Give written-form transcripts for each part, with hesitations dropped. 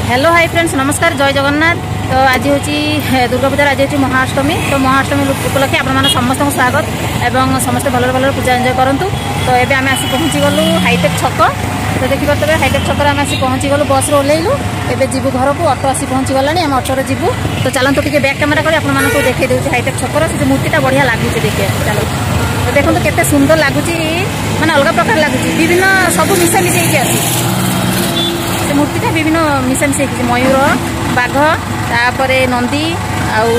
Hello hi friends नमस्कार जय जगन्नाथ। तो आज हूँ दुर्गा पूजा आज हूँ महाअष्टमी। तो महाअष्टमी उपलक्षे आप समस्त स्वागत एवं समस्त भल भल पूजा एंजॉय करूँ। तो ये आम आसी पहुँची गलु हाईटेक छक। तो देखिए हाईटेक छक आम आसी पहुँची गलु बस ओह्लैलु एवं जीवु घर को ऑटो आसी पहुँची गलानी आम ऑटो जीवु। तो चलते टे बैक कैमेरा कर आपको देखी दूसरी हाईटेक छकर से मूर्तिटा बढ़िया लगुच देखिए। चलो तो देखो केते सुंदर लगुच माने अलग प्रकार लगुच विभिन्न सब मिशा मिशे आसी मूर्तिटा विभिन्न मिशा मिशे मयूर बाघ तापर नंदी आउ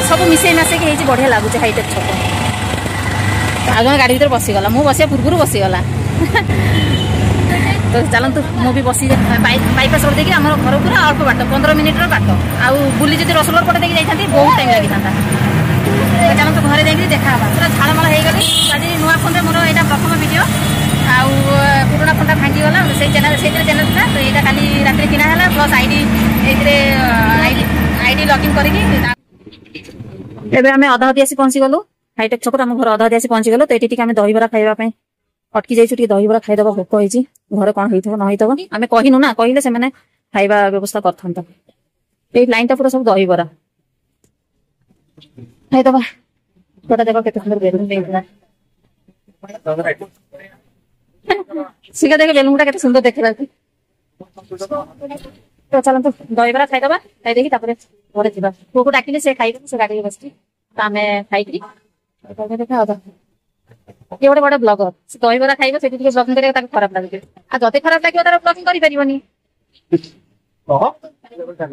सब मिशे मशेक बढ़िया लगुच हाईटेक छक। आज जन गाड़ी भर बसीगला मु बसिया पूर्व बसीगला। तो चलतु मु भी बसी बाईपास रोड देखिए आम घर पूरा अल्प बाट 15 मिनिट बाट आउ बुली जी रसगोल पटे देखिए जाती बहुत टाइम लगी था। चलतु घरे देखिए देखा पूरा झाड़माड़ हो गली। आज नुआ फोन मोर यहाँ प्रथम वीडियो आउ पुराना फोनटा भांगीगला से चैनल था। तो यहाँ खाली रात किना प्लस आईडी लॉगिन करके आम अधा आसी पहुँची गलु हाईटेक छक। आम घर अधा आसी पहुँची गलु। तो ये आम दहीबरा खाइबा अटकी जाइए दहीबरा खाईदे भोक होती घरे कौन होता आम कहनु ना कहले से खाइबा व्यवस्था करता। ये लाइन टा पूरा सब दहीबरा खाईदे छोटा देख के सुंदर बेलून सिगा देखे बेलून गुटा के सुंदर देखा। तो चलते दहीबरा खाईदे खाई घर जा पुआ को डाकिले से खाई से गाड़ी बस आम खाई देखा ये गोटे बड़े ब्लगर से दहीबरा खाइब से ब्लगिंग करा खराब लगे आ जदि खराब लगे तार ब्लगिंग कर पारिबनी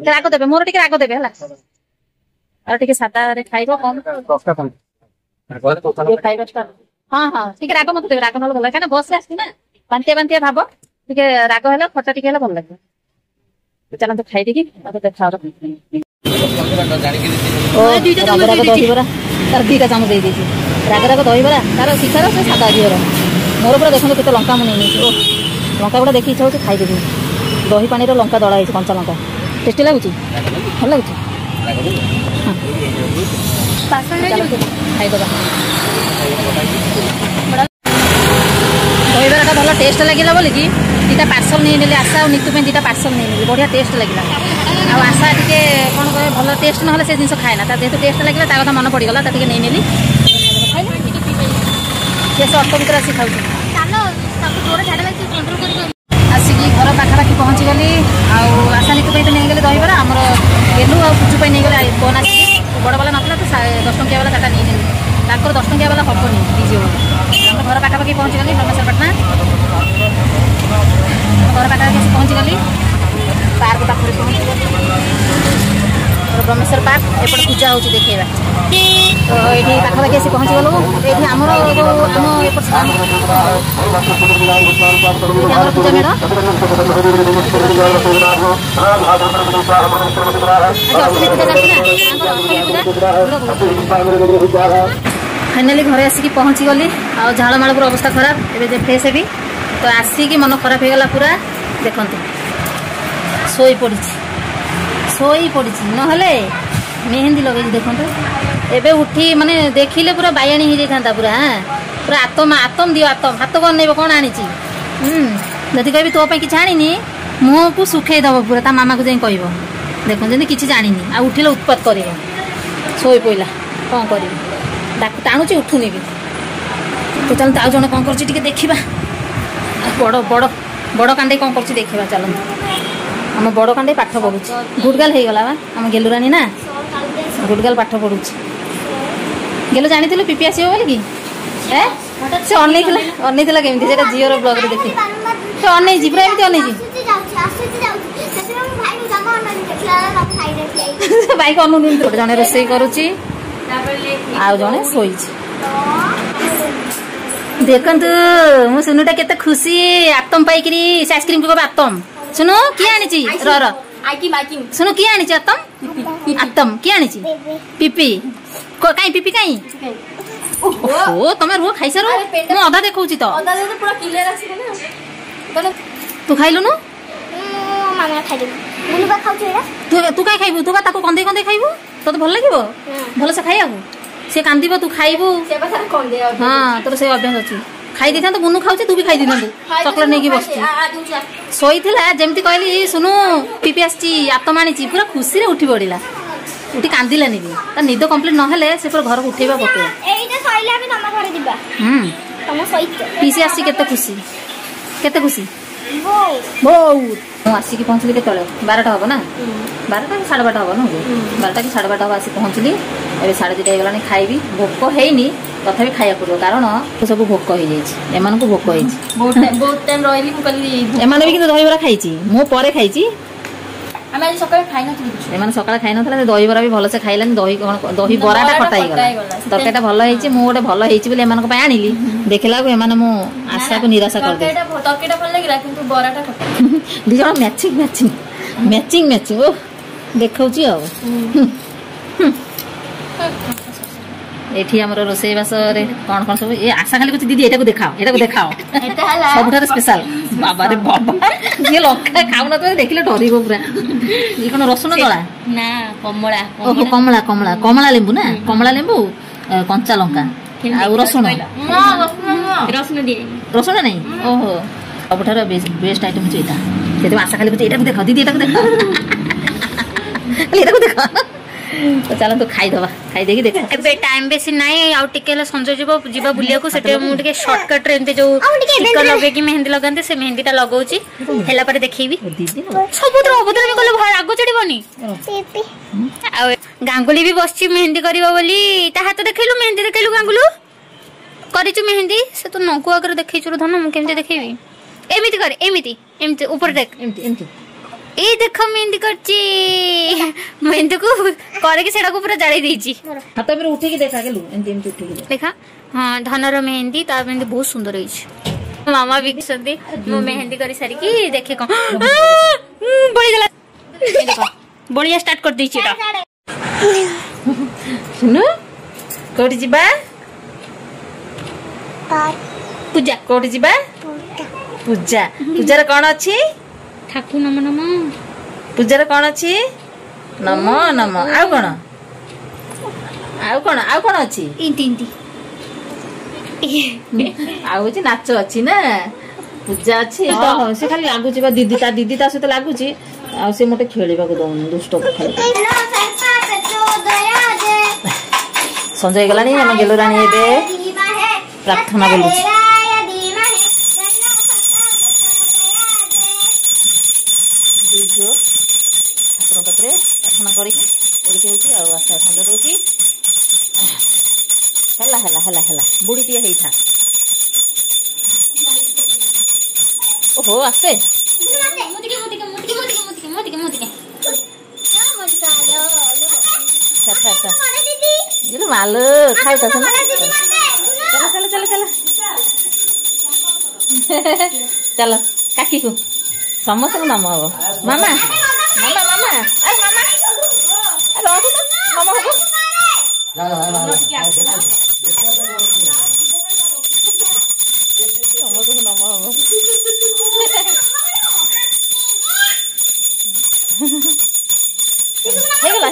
राग देबे मोर टिके राग देबे हला और टिके सादा रे खाइबो कम खाइबा। हां हां टिके राग मत देबे राग न भल काना बस रे आसी ना बांतिया भाबो टिके राग हैला खट्टा टिके हैला भल लागे। चलन तो खाइ देकी अब देखा ओ दहीबरा तार दीटा चामच दे देछि राग राग दहीबरा तार शिखार से सादा जीवर मोर पूरा देखो केते लंका मुझे लंका गुड़ा देखी इच्छा होती खाईदेवी दही पानी लंका दड़ा है कंचा लंका टेस्टी लगुच भल लगुच खाईदे दहीबरा भल टेस्ट लगे बोली दीटा पार्सल नहीं आशा और नीतू दीटा पार्सल नहीं बढ़िया टेस्ट लगे आशा टे कौन कहे भल टेस्ट ना से जिन खाए ना जेहतु टेस्ट लगे कथा मन पड़गला नहीं नेली से अटो भर आसी खाऊ आसिकी घर पाखापाखि पहुँची गली आशा नीतू तो नहीं गले दहीबरा आमर गेलु आ पुचु नहीं गले फोन आस बड़ वाला ना तो 10 टंकिया वाला टाटा नहीं ताकर 10 टंकिया वाला हेनी डीजे आम घर पाखापाखि पहुँची गली ब्रह्मेश्वरपाटना घर पाखापाखि पहुँची गली पार्क पाखे पहुँची गली ब्रह्मेश्वर पार्क एपटे पूजा हो देखा। तो ये पाखापाखि आसी पहुँची गलु ये आमर पूजा मेढ़ फाइनाली घरे आसिक पहुँची गली आ झाड़माड़ पूरा अवस्था खराब एवं फ्रेश भी। तो आसिक मन खराब होगला पूरा देखते शोई पड़ी ना मेहंदी लगे देखो एबे उठी माने देखिले पूरा बायाणी हो जाता पूरा। हाँ पूरा आतम दियो आतम हाथ कौन नहीं कौन आनी जदि कह तो कि आनी मुह को सुखे दब पूरा ता मामा को जाई कह देखो जमी किसी जानी आ उठिले उत्पात कर शोई पड़ा कौन कर टाणुची उठुनी भी। तो चलते आज जन कौन कर देखा बड़ बड़ बड़ कांडे कौन कर देखा। चलते आम बड़ कांडे पाठ पढ़ुच गुडगाल हो गला आम गेलुरानी ना गुडगाल पाठ पढ़ुच गेलु जानी पीपी आसो बोल कि से अनईला केमती से झीवर ब्लग रे देखी तो अनईजी पूरा एमती अनईजी बैक अनुनी जड़े रोसे करुच्ची आउ जड़े शोई देखु मो सुनुटा केते खुशी आतम पाइक आइसक्रीम को आतम सुनो किए आनी सुनो किए आनी आतम आतम किए आनी पीपी कहीं पीपी कहीं ओहो तुम रुह खाई सारू मुझे अधा देखा तो तू खाइलु नु तू कहीं खाइबू तू कंदे कंदे खाइबू तो भल लगे भल से खाइबू सी कांदी तू खाइबू हाँ तोर से अभ्यास अच्छी खाई दी था तो बुनु खाऊचे तू भी खाई दी था चॉकलेट नहीं की बसती सोई थिला जेमती कहली सुनु पीपी आसी आत्म आनी पूरा खुशी रे उठी पड़िला उठी कांदिलानी भी ता निद कंप्लीट न हेले से पूरा घर को उठेबा पके एइटा सइला भी तमा घर दिबा तमा सहित पीसी आसी केते खुशी बहुत ମୁଁ ଆସିକି ପହଞ୍ଚିଲି କେତେବେଳେ 12ଟା ହବ ନା 12ଟା କି 12:30 ହବ ନା 12ଟା କି 12:30 ହବ ଆସି ପହଞ୍ଚିଲି ଏବେ 2:30 ହେଇଗଲାଣି ଖାଇବି ଭୋକ ହେଇନି ତଥାପି ଖାଇବା ପଡ଼ିବ କାରଣ ସବୁ ଭୋକ ହେଇଯାଇଛି ଏମାନଙ୍କୁ ଭୋକ ହେଇଛି ବହୁତ ଟାଇମ ରହିଲି ମୁଁ କହିଲି ଏମାନେ ବି କିନ୍ତୁ ଦହିବରା ଖାଇଛି ମୁଁ ପରେ ଖାଇଛି ଆମେ ଆଜି ସକାଳେ ଖାଇନଥିଲୁ ଏମାନେ ସକାଳେ ଖାଇନଥିଲା ସେ ଦହିବରା ବି ଭଲସେ ଖାଇଲାନି ଦହି ବରାଟା ଖଟା ହେଇଗଲା ତରକାରୀଟା ଭଲ ହେଇଛି ମୁଁ ଗୋଟେ ଭଲ ହେଇଛି ବୋଲି ଏମାନଙ୍କ ପାଇଁ ଆଣିଲି ଦେଖିଲାକୁ ଏମାନେ ମୁଁ ଆଶାକୁ ନିରାଶା କରିଦେଲି ତରକାରୀଟା ଭଲ ଲାଗିଲା କିନ୍ତୁ ବରାଟା ଖଟା ଦି ଜଣ ମ୍ୟାଚିଂ ଓ ଦେଖାଉଛି ଆଉ एठी हमर रोसई बास रे कोन कोन सब ए आशा खाली कुछ दीदी एटाको देखाओ एटा हला सबठार स्पेशल बाबा रे बाबा ये लखा खाउ न तो देखिले डरिबो पूरा ई कोन रसुन दला ना कमला लेंबू ना कमला लेंबू कंचा लंका आ रसुन रसुन नहीं ओहो सबठार बेस्ट आइटम छै एटा सेते आशा खाली कुछ एटाको देखाओ दीदी एटाको देखाओ तो चलो तो खाई दबा खाई देगी देख एबे टाइम बेसी नाही आउ टिकेला संजय जीवा बुलिया को सेटे मु टिके शॉर्टकट रे एंते जो टिका लगे की मेहंदी लगांते से मेहंदी ता लगाउची हेला पर देखिबी सबुद्र अबद्र में गले आगो चढ़ीबनी आ गांगुली भी बसची मेहंदी करिवो बोली ता हाथ देखैलु मेहंदी देखैलु गांगुलु करिचु मेहंदी से तो नंकु आकर देखैचु धन मु केमते देखैबी एमिति कर एमिति ऊपर देख एमिति ए देखो मेहंदी करची मेहंदी को करे के सेडा को पूरा जाळी देची हाथ में उठी के देखा के लु एंती उठी के देखा हां धनर मेहंदी ता मेहंदी बहुत सुंदर होई मामा भी संदी मो मेहंदी करी सारी की देखे को बड़ी गला देखो बढ़िया स्टार्ट कर दी छीटा सुनो कोठी जिबा पूजा कोठी जिबा पूजा रे कोन अछि ठाकुर नम नम पूजार कौन अच्छी नम नम आउ कौन अच्छी नाच अच्छी ना पूजा अच्छी से खाली लगुच दीदी ता सहित लगुच से मते खेलिबा को दउन दुष्ट संजय गलानी हम गेलो रानी एबे प्रार्थना बोलुची ठाकुर पाखे प्रार्थना कर बुढ़ी टी है ओहो आसे माल खाई चल चल काकी को समस्त नाम हम मामा मामा मामा अरे मामा अरे मामा हो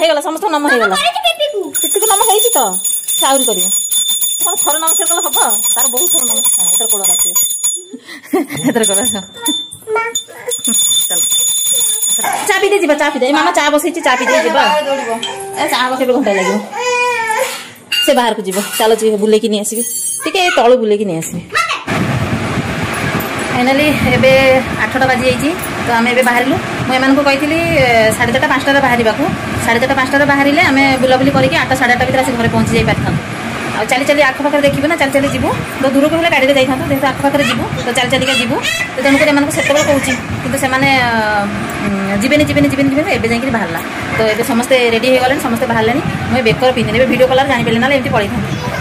हेगला समस्त नाम हेगला पिट्टू नाम हेछि तो साउरी करियो कोन थर नाम से कला हबो तार बहुत थर नाम एतर कोला राखी एतर कोला चल चा पी दे जीवा चा पी दे मामा चा बसैछि चा पी दे जीवा ए चा बसैबे घंटा लागो से बाहर को जीवा चलो जी बुले की नहीं आसीबी ठीक है तळो बुले की नहीं आसीबी फाइनली एबे 8टा बाजी जाइछि तो आमे एबे बाहरलु मु एमान को कहिथिली 4:30 5टा रे बाहरिबा को 4:30 5टा रे बाहरिले आमे बुलाबुली करके 8टा 8:30 भीतर आसी घरे पहुंची जाई पारथां आ चली चली आख पाखरे देखिबो ना चली चली जीवो तो दूर को हेले गाड़ी रे जाइथां तो आख पाखरे जीवो तो चली चली का जीवो तो तेन को एमान को सेटेबल कहूची किंतु से माने जीवेनी एबे जाई कि बाहरला तो एबे समस्त रेडी हे गले समस्त बाहरलेनी मु बेकर पिंदे एबे वीडियो कॉलर जानि पेले ना एमती पळी था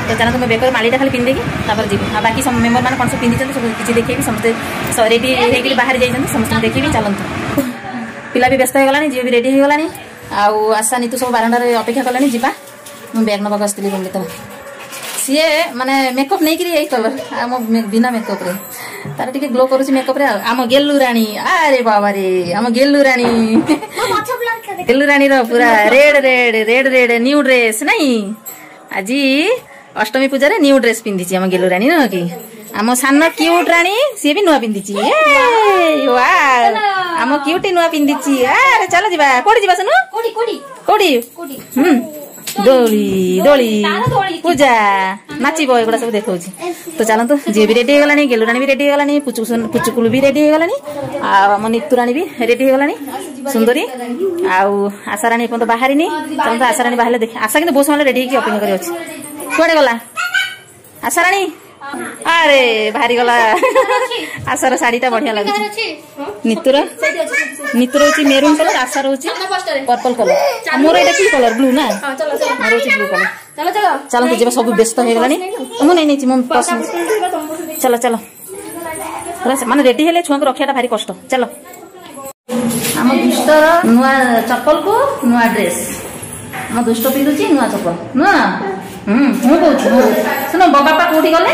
तो जाना तुम बेकर मालीटा खाली पिंदे की तापर जीवो आ बाकी सब मेंबर मान कोन सब पिंदी सब किछि देखिबी समस्त रेडी हे कि बाहर जाइछन समस्त देखिबी चलंतु पिला भी व्यस्त हे गलानी जीव भी रेडी हे गलानी आ आशा नीतू सब बारंडा रे अपेक्षा करलानी जीवा मु बैग नबक आस्तिली बोली तो सीए माने मेकअप नहीं करी कलर आम बिना मेकअप रे तार टिके ग्लो करूची मेकअप रे आम गेल्लू रानी अरे बाबा रे आम गेल्लू रानी रो पूरा रेड न्यू ड्रेस नहीं आज अष्टमी पूजा रे न्यू ड्रेस पिंदी छी आम गेल्लू रानी न कि आम सान क्यूट राणी सी भी नुआ पिंधि आम क्यूटी नुआ पिंधि अरे चल जा कौटी जा सुनु कौटी दोली दोली पूजा नाचब एगुड़ा सब देखा तो चलतु जी भी रेडी होगलानी गेलुराणी भी रेडी होगलानी पुचुकुलु भी रेडी होगलानी आम नितुराणी भी रेडी होगलानी सुंदरी आशाराणी एपर्त बाहरी चलते आशाराणी बाहर देख आशा कि बहुत समय रेडी अपेक्षा कर कुआड़े गला आशाराणी अरे बाहरी गला आशार शाढ़ीटा बढ़िया लगे नितुर नितुर हूँ मेरून कलर आशार हूँ पर्पल कलर मोर यहाँ कि कलर ब्लू ना मोर हूँ ब्लू कलर चलते जी सब व्यस्त हो गलानी मुझे नहीं मो पसंद चलो चलो माने रेडी हेले छुआ को रखा भारी कष्ट चलो आम दुष्टर नुआ चप्पल को नुआ ड्रेस आम दुष्ट पिंधुची नुआ चप्पल नुआ ମୁଁ କହୁଛି ଶୁଣ ବାପା କୋଉଠି ଗଲେ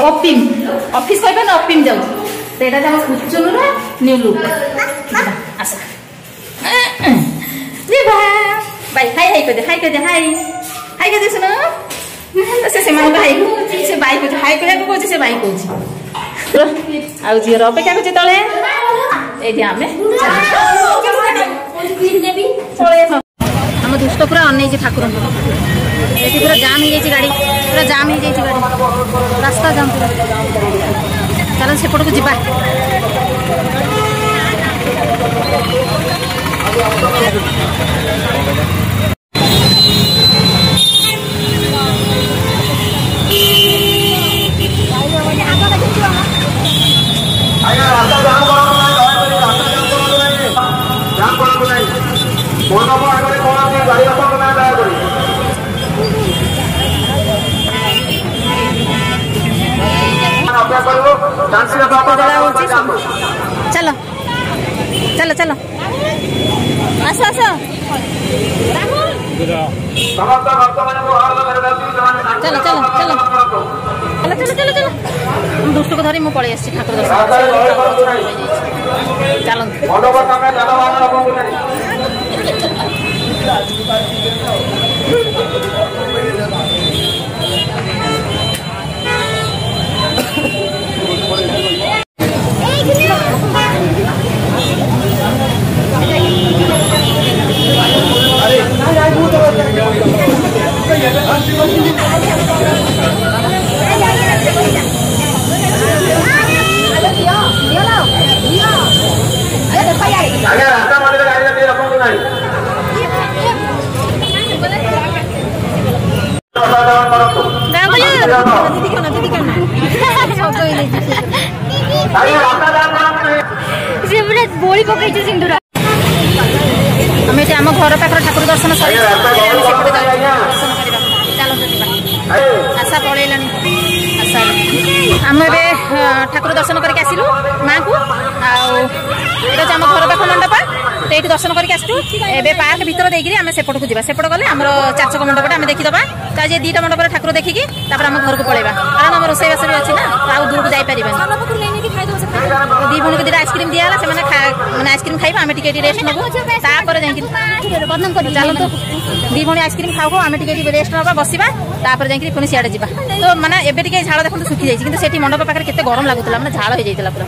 ଅପିମ୍ ଅଫିସ କହିବେ ନା ଅପିମ୍ ଯାଉଛି ତ ଏଇଟା ଆମ କୁଚୁନୁର ନ୍ୟୁ ଲୁକ୍ ଆସ ଯିବା ବାଇ ହାଇ ହାଇ କହିଦେ ହାଇ କହିଦେ ଶୁଣ ସେ ସେମାନଙ୍କ ହାଇ ସେ ବାଇ କହୁଛି ହାଇ କହିବାକୁ କହୁଛି ସେ ବାଇ କହୁଛି ଆଉ ଝିଅର ଅପେକ୍ଷା କରୁଛି ତଳେ ଏଇଠି ଆମେ आम दुष्ट पूरा अनई ठाकुर ये पूरा जाम हो गाड़ी पूरा जाम हो गाड़ी रास्ता जाम पूरा चल सेपट को जीवा चलो चलो चलो आस आस चलो चलो चलो चलो चलो चलो चलो दुष्ट को धरी मु पळै आसी ठाकुर दर्शन चलो बोली पकई सिंधुरा आम घर पाखर ठाकुर दर्शन सर आशा पलैला आशा आम ठाकुर दर्शन करके आसिलु माँ को आम घर पाख मंडप तो ये दर्शन करके आसु ए पार्क भीतर देकर आम सेपट को जा सेपट गले आम चारचक मंडपटा आम देखीदबा तो आज दुईटा मंडप ठाकुर देखिकी घर को पलैबा कारण आम रोसईबास भी अच्छी ना आउ दूर को जापर दी भूणी को दुटा आइसक्रीम दिया से मैंने आइसक्रीम खाइबा आम टे रेस्ट नबू चलते दी भूणी आइसक्रीम खाऊ आम टे रेस्ट नवा बसवा तापर जाकि पुणी सियाड़े जा तो मैंने एबे टे झाड़ देखते सुखी जाइए कि मंडप पाखे केते गरम लगुला मैंने झाड़ हो जाता पूरा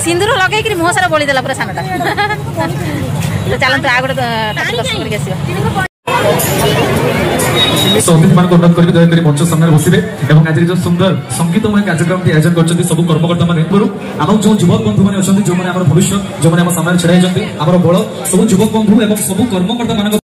सिंदूर लगे मुह सारा बोलीदेला पूरा सानटा तो चलते आ गए दर्शन करके सौमित मान अनुरोध करके दयाकोरी मंच सामने बसवे और आज जो सुंदर संगीतमय कार्यक्रम आयोजन कर सब कर्मकर्ता मैंने आम जो युवक बंधु मैंने अच्छा जो भविष्य जो सामने छड़ा होती बल सब युवक बंधु और सब कर्मकर्ता मान